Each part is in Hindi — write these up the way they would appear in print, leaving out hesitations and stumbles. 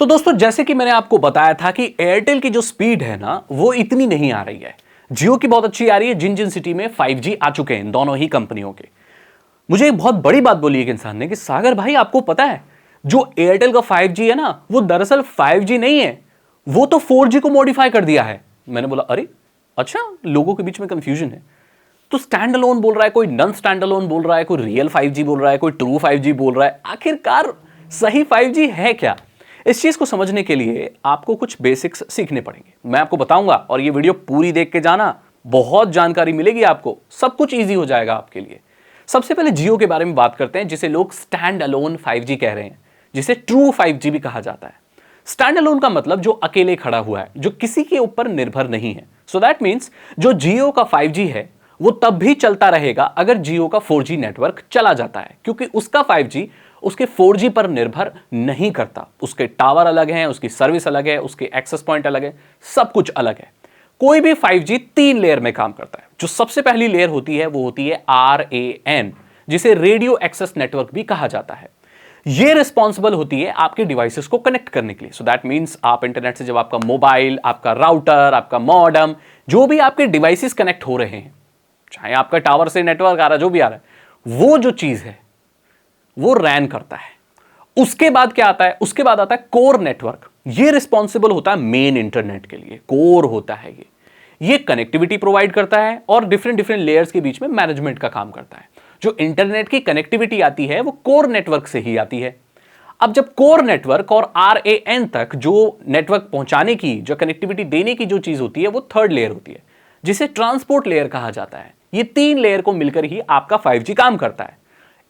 तो दोस्तों जैसे कि मैंने आपको बताया था कि एयरटेल की जो स्पीड है ना वो इतनी नहीं आ रही है। जियो की बहुत अच्छी आ रही है, जिन जिन सिटी में 5G आ चुके हैं दोनों ही कंपनियों के। मुझे एक बहुत बड़ी बात बोली एक इंसान ने कि सागर भाई आपको पता है जो एयरटेल का 5G है ना वो दरअसल 5G नहीं है, वो तो 4G को मॉडिफाई कर दिया है। मैंने बोला अरे अच्छा, लोगों के बीच में कंफ्यूजन है। तो स्टैंड अलोन बोल रहा है कोई, नॉन स्टैंड अलोन बोल रहा है कोई, रियल 5G बोल रहा है कोई, ट्रू 5G बोल रहा है। आखिरकार सही 5G है क्या? इस चीज को समझने के लिए आपको कुछ बेसिक्स सीखने पड़ेंगे। मैं आपको बताऊंगा और ये वीडियो पूरी देख के जाना, बहुत जानकारी मिलेगी आपको, सब कुछ ईजी हो जाएगा आपके लिए। सबसे पहले जियो के बारे में बात करते हैं, जिसे लोग स्टैंड अलोन 5G कह रहे हैं, जिसे ट्रू 5G भी कहा जाता है। स्टैंड अलोन का मतलब जो अकेले खड़ा हुआ है, जो किसी के ऊपर निर्भर नहीं है। सो दैट मीन्स जो जियो का 5G है वो तब भी चलता रहेगा अगर जियो का 4G नेटवर्क चला जाता है, क्योंकि उसका 5G उसके 4G पर निर्भर नहीं करता। उसके टावर अलग हैं, उसकी सर्विस अलग है, उसके एक्सेस पॉइंट अलग है, सब कुछ अलग है। कोई भी 5G 3 लेयर में काम करता है। जो सबसे पहली लेयर होती है वो होती है RAN, जिसे रेडियो एक्सेस नेटवर्क भी कहा जाता है। ये रिस्पॉन्सिबल होती है आपके डिवाइसेस को कनेक्ट करने के लिए। सो दैट मीन्स आप इंटरनेट से जब आपका मोबाइल, आपका राउटर, आपका मॉडेम, जो भी आपके डिवाइसेस कनेक्ट हो रहे हैं, चाहे आपका टावर से नेटवर्क आ रहा है, जो भी आ रहा है, वो जो चीज है वो रैन करता है। उसके बाद क्या आता है? उसके बाद आता है कोर नेटवर्क। ये रिस्पॉन्सिबल होता है मेन इंटरनेट के लिए, कोर होता है ये कनेक्टिविटी प्रोवाइड करता है और डिफरेंट डिफरेंट लेयर्स के बीच में मैनेजमेंट का काम करता है। जो इंटरनेट की कनेक्टिविटी आती है वो कोर नेटवर्क से ही आती है। अब जब कोर नेटवर्क और RAN तक जो नेटवर्क पहुंचाने की, जो कनेक्टिविटी देने की जो चीज होती है वो थर्ड लेयर होती है, जिसे ट्रांसपोर्ट लेयर कहा जाता है। ये 3 लेयर को मिलकर ही आपका 5G काम करता है।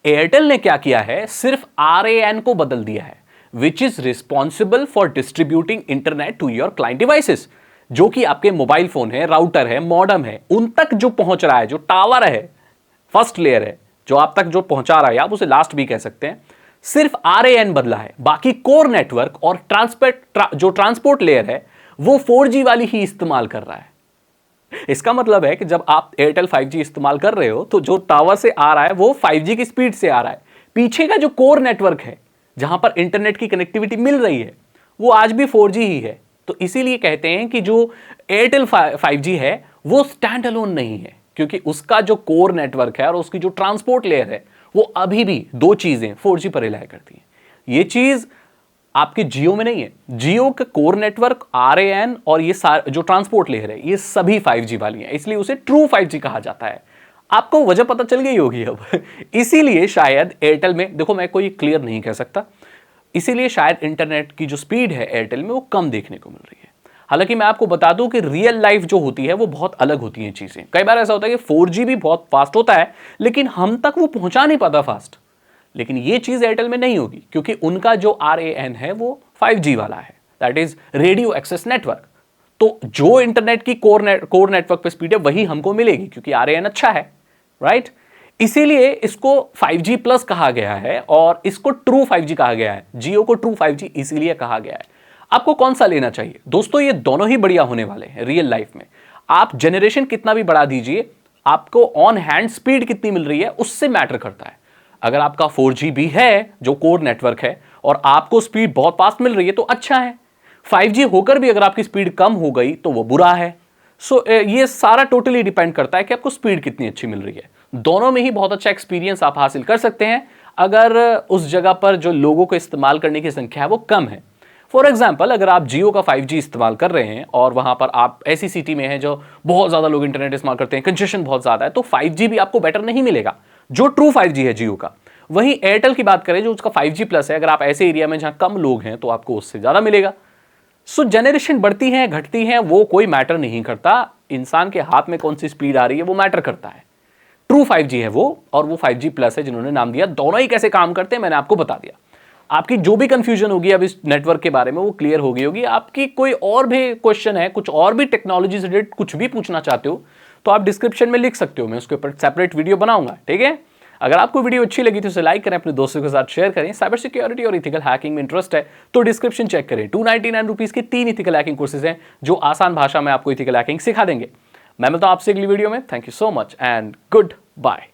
एयरटेल ने क्या किया है, सिर्फ RAN को बदल दिया है, which is responsible for distributing internet to your client devices. जो कि आपके मोबाइल फोन है, राउटर है, मॉडेम है, उन तक जो पहुंच रहा है, जो टावर है, फर्स्ट लेयर है, जो आप तक जो पहुंचा रहा है, आप उसे लास्ट भी कह सकते हैं, सिर्फ RAN बदला है। बाकी कोर नेटवर्क और जो ट्रांसपोर्ट लेयर है वो 4G वाली ही इस्तेमाल कर रहा है। इसका मतलब है कि जब आप एयरटेल 5G इस्तेमाल कर रहे हो तो जो टावर से आ रहा है वो 5G की स्पीड से आ रहा है। पीछे का जो कोर नेटवर्क है, जहां पर इंटरनेट की कनेक्टिविटी मिल रही है, वो आज भी 4G ही है। तो इसीलिए कहते हैं कि जो एयरटेल 5G है वो स्टैंड अलोन नहीं है, क्योंकि उसका जो कोर नेटवर्क है और उसकी जो ट्रांसपोर्ट लेयर है वो अभी भी दो चीजें 4G पर रिलाय करती है। ये चीज आपके जियो में नहीं है। जियो का कोर नेटवर्क, RAN और ये जो ट्रांसपोर्ट लेयर है, ये सभी 5G वाली है, इसलिए उसे ट्रू 5G कहा जाता है। आपको वजह पता चल गई होगी अब। इसीलिए शायद एयरटेल में, देखो मैं कोई क्लियर नहीं कह सकता, इसीलिए शायद इंटरनेट की जो स्पीड है एयरटेल में वो कम देखने को मिल रही है। हालांकि मैं आपको बता दूं कि रियल लाइफ जो होती है वो बहुत अलग होती है चीजें। कई बार ऐसा होता है कि 4G भी बहुत फास्ट होता है लेकिन हम तक वो पहुंचा नहीं पाता फास्ट। लेकिन ये चीज एयरटेल में नहीं होगी, क्योंकि उनका जो RAN है वो 5G वाला है, that is radio access network. तो जो इंटरनेट की कोर नेटवर्क पे स्पीड है वही हमको मिलेगी, क्योंकि RAN अच्छा है, राइट? इसीलिए इसको 5G प्लस कहा गया है और इसको ट्रू 5G कहा गया है। जियो को ट्रू 5G इसीलिए कहा गया है। आपको कौन सा लेना चाहिए? दोस्तों ये दोनों ही बढ़िया होने वाले हैं रियल लाइफ में। आप जनरेशन कितना भी बढ़ा दीजिए, आपको ऑन हैंड स्पीड कितनी मिल रही है उससे मैटर करता है। अगर आपका 4G भी है जो कोर नेटवर्क है और आपको स्पीड बहुत फास्ट मिल रही है तो अच्छा है। 5G होकर भी अगर आपकी स्पीड कम हो गई तो वो बुरा है। सो ये सारा टोटली डिपेंड करता है कि आपको स्पीड कितनी अच्छी मिल रही है। दोनों में ही बहुत अच्छा एक्सपीरियंस आप हासिल कर सकते हैं अगर उस जगह पर जो लोगों को इस्तेमाल करने की संख्या है वो कम है। फॉर एग्जाम्पल, अगर आप जियो का 5G इस्तेमाल कर रहे हैं और वहां पर आप ऐसी सिटी में हैं जो बहुत ज्यादा लोग इंटरनेट इस्तेमाल करते हैं, कंजेशन बहुत ज्यादा है, तो 5G भी आपको बेटर नहीं मिलेगा जो ट्रू 5G है जियो का। वहीं एयरटेल की बात करें जो उसका 5G प्लस है, अगर आप ऐसे एरिया में जहां कम लोग हैं तो आपको उससे ज्यादा मिलेगा। सो जनरेशन बढ़ती है घटती है वो कोई मैटर नहीं करता, इंसान के हाथ में कौन सी स्पीड आ रही है वो मैटर करता है। ट्रू 5G है वो, और वो 5G प्लस है जिन्होंने नाम दिया। दोनों ही कैसे काम करते हैं मैंने आपको बता दिया। आपकी जो भी कंफ्यूजन होगी अब इस नेटवर्क के बारे में वो क्लियर हो गई होगी। आपकी कोई और भी क्वेश्चन है, कुछ और भी टेक्नोलॉजी से रिलेटेड कुछ भी पूछना चाहते हो तो आप डिस्क्रिप्शन में लिख सकते हो, मैं उसके ऊपर सेपरेट वीडियो बनाऊंगा, ठीक है? अगर आपको वीडियो अच्छी लगी तो उसे लाइक करें, अपने दोस्तों के साथ शेयर करें। साइबर सिक्योरिटी और इथिकल हैकिंग में इंटरेस्ट है तो डिस्क्रिप्शन चेक करें। 299 रुपीज के 3 इथिकल हैकिंग कोर्सेज हैं जो आसान भाषा में आपको इथिकल हैकिंग सिखा देंगे। मैं मिलता हूं आपसे अगली वीडियो में। Thank you so much and good bye.